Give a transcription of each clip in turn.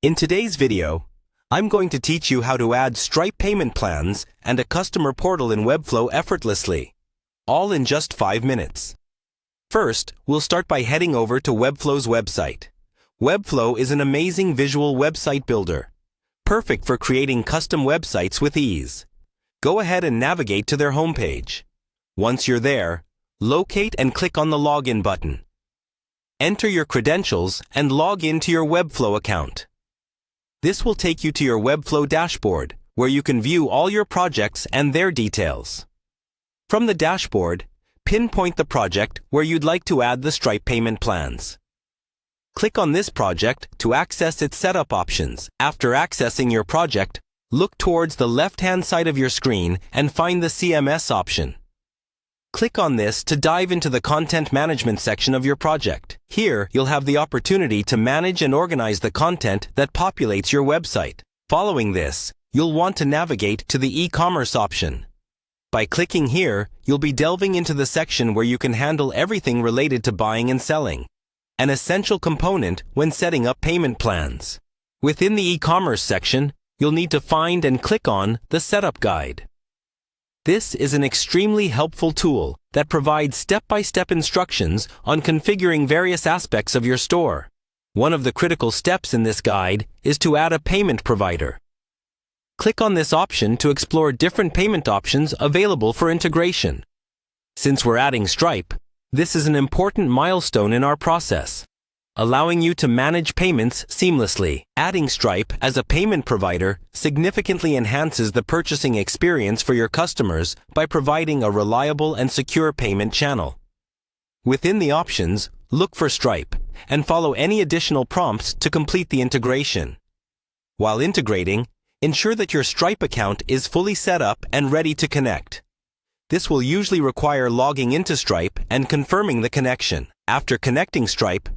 In today's video, I'm going to teach you how to add Stripe payment plans and a customer portal in Webflow effortlessly, all in just 5 minutes. First, we'll start by heading over to Webflow's website. Webflow is an amazing visual website builder, perfect for creating custom websites with ease. Go ahead and navigate to their homepage. Once you're there, locate and click on the Login button. Enter your credentials and log into your Webflow account. This will take you to your Webflow dashboard, where you can view all your projects and their details. From the dashboard, pinpoint the project where you'd like to add the Stripe payment plans. Click on this project to access its setup options. After accessing your project, look towards the left-hand side of your screen and find the CMS option. Click on this to dive into the content management section of your project. Here, you'll have the opportunity to manage and organize the content that populates your website. Following this, you'll want to navigate to the e-commerce option. By clicking here, you'll be delving into the section where you can handle everything related to buying and selling, an essential component when setting up payment plans. Within the e-commerce section, you'll need to find and click on the Setup Guide. This is an extremely helpful tool that provides step-by-step instructions on configuring various aspects of your store. One of the critical steps in this guide is to add a payment provider. Click on this option to explore different payment options available for integration. Since we're adding Stripe, this is an important milestone in our process, allowing you to manage payments seamlessly. Adding Stripe as a payment provider significantly enhances the purchasing experience for your customers by providing a reliable and secure payment channel. Within the options, look for Stripe and follow any additional prompts to complete the integration. While integrating, ensure that your Stripe account is fully set up and ready to connect. This will usually require logging into Stripe and confirming the connection. After connecting Stripe,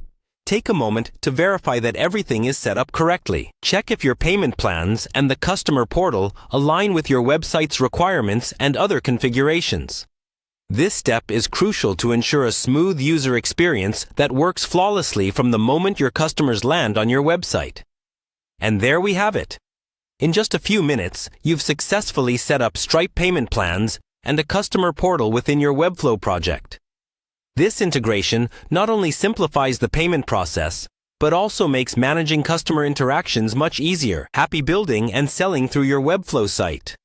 take a moment to verify that everything is set up correctly. Check if your payment plans and the customer portal align with your website's requirements and other configurations. This step is crucial to ensure a smooth user experience that works flawlessly from the moment your customers land on your website. And there we have it. In just a few minutes, you've successfully set up Stripe payment plans and a customer portal within your Webflow project. This integration not only simplifies the payment process, but also makes managing customer interactions much easier. Happy building and selling through your Webflow site.